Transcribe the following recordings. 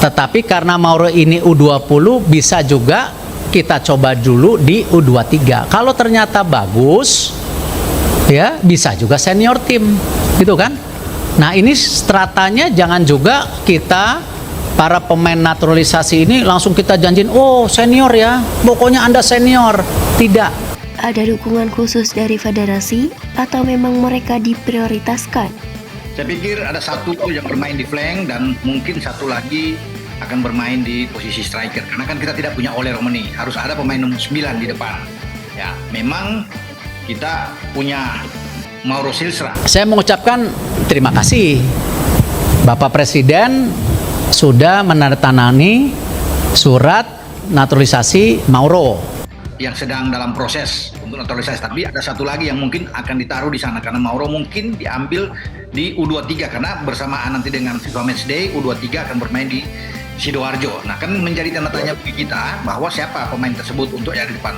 Tetapi karena Mauro ini U20, bisa juga kita coba dulu di U23. Kalau ternyata bagus, ya bisa juga senior tim, gitu kan? Nah, ini stratanya jangan juga kita para pemain naturalisasi ini langsung kita janjiin, oh senior ya, pokoknya Anda senior. Tidak. Ada dukungan khusus dari federasi atau memang mereka diprioritaskan? Saya pikir ada satu yang bermain di flank dan mungkin satu lagi akan bermain di posisi striker. Karena kan kita tidak punya Ole Romani, harus ada pemain nomor 9 di depan. Ya, memang kita punya Mauro Silstra. Saya mengucapkan terima kasih. Bapak Presiden sudah menandatangani surat naturalisasi Mauro yang sedang dalam proses untuk naturalisasi, tapi ada satu lagi yang mungkin akan ditaruh di sana karena Mauro mungkin diambil di U23 karena bersamaan nanti dengan FIFA Matchday U23 akan bermain di Sidoarjo. Nah, kan menjadi tanda tanya bagi kita bahwa siapa pemain tersebut untuk yang di depan.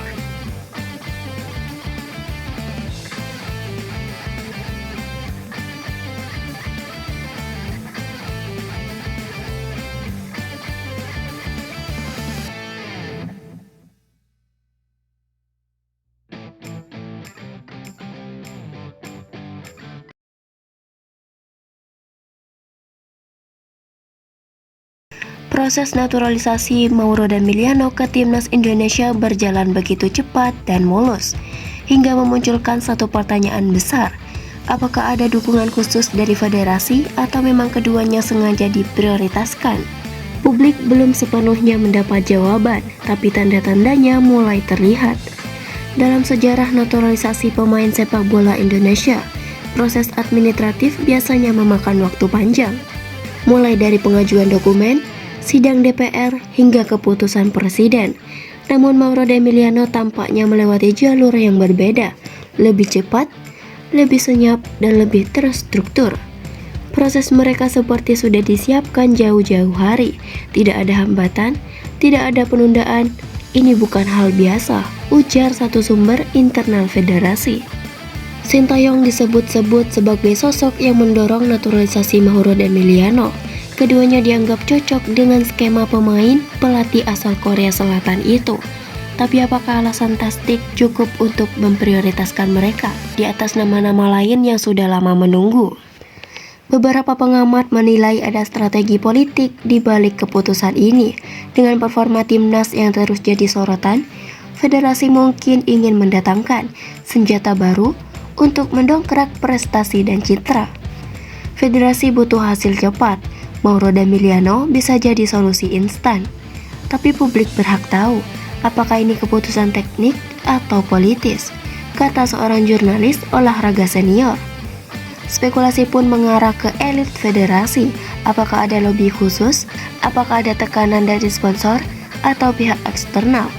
Proses naturalisasi Mauro Damiliano ke timnas Indonesia berjalan begitu cepat dan mulus, hingga memunculkan satu pertanyaan besar. Apakah ada dukungan khusus dari federasi atau memang keduanya sengaja diprioritaskan? Publik belum sepenuhnya mendapat jawaban, tapi tanda-tandanya mulai terlihat. Dalam sejarah naturalisasi pemain sepak bola Indonesia, proses administratif biasanya memakan waktu panjang, mulai dari pengajuan dokumen, sidang DPR, hingga keputusan presiden. Namun Mauro Damiliano tampaknya melewati jalur yang berbeda, lebih cepat, lebih senyap, dan lebih terstruktur. Proses mereka seperti sudah disiapkan jauh-jauh hari. Tidak ada hambatan, tidak ada penundaan. Ini bukan hal biasa, ujar satu sumber internal federasi. Sintayong disebut-sebut sebagai sosok yang mendorong naturalisasi Mauro Damiliano. Keduanya dianggap cocok dengan skema pemain pelatih asal Korea Selatan itu. Tapi apakah alasan Tastic cukup untuk memprioritaskan mereka di atas nama-nama lain yang sudah lama menunggu? Beberapa pengamat menilai ada strategi politik di balik keputusan ini. Dengan performa timnas yang terus jadi sorotan, federasi mungkin ingin mendatangkan senjata baru untuk mendongkrak prestasi dan citra. Federasi butuh hasil cepat. Mauro Damiliano bisa jadi solusi instan. Tapi publik berhak tahu, apakah ini keputusan teknik atau politis, kata seorang jurnalis olahraga senior. Spekulasi pun mengarah ke elit federasi. Apakah ada lobby khusus? Apakah ada tekanan dari sponsor atau pihak eksternal?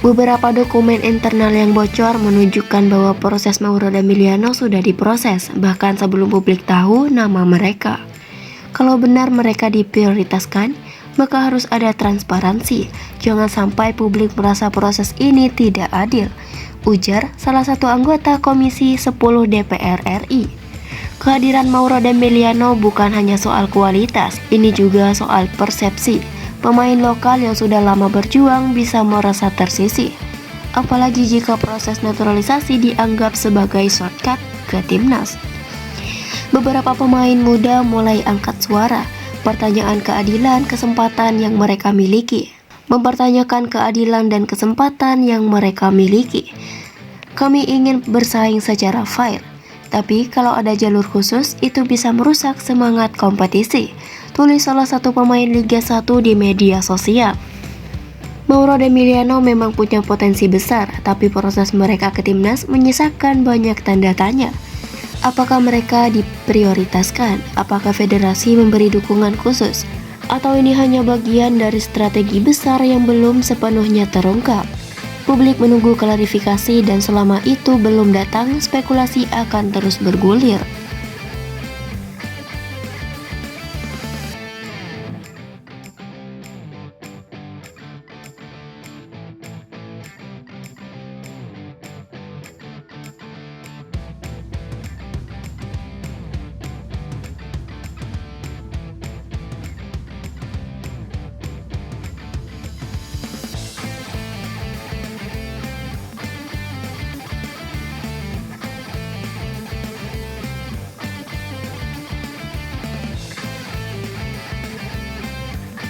Beberapa dokumen internal yang bocor menunjukkan bahwa proses Mauro Damiliano sudah diproses, bahkan sebelum publik tahu nama mereka. Kalau benar mereka diprioritaskan, maka harus ada transparansi. Jangan sampai publik merasa proses ini tidak adil, ujar salah satu anggota Komisi 10 DPR RI. Kehadiran Mauro Damiliano bukan hanya soal kualitas, ini juga soal persepsi. Pemain lokal yang sudah lama berjuang bisa merasa tersisih, apalagi jika proses naturalisasi dianggap sebagai shortcut ke timnas. Beberapa pemain muda mulai angkat suara, pertanyaan keadilan kesempatan yang mereka miliki, mempertanyakan keadilan dan kesempatan yang mereka miliki. Kami ingin bersaing secara fair, tapi kalau ada jalur khusus itu bisa merusak semangat kompetisi, tulis salah satu pemain Liga 1 di media sosial. Mauro Damiliano memang punya potensi besar, tapi proses mereka ke timnas menyisakan banyak tanda tanya. Apakah mereka diprioritaskan? Apakah federasi memberi dukungan khusus? Atau ini hanya bagian dari strategi besar yang belum sepenuhnya terungkap? Publik menunggu klarifikasi dan selama itu belum datang, spekulasi akan terus bergulir.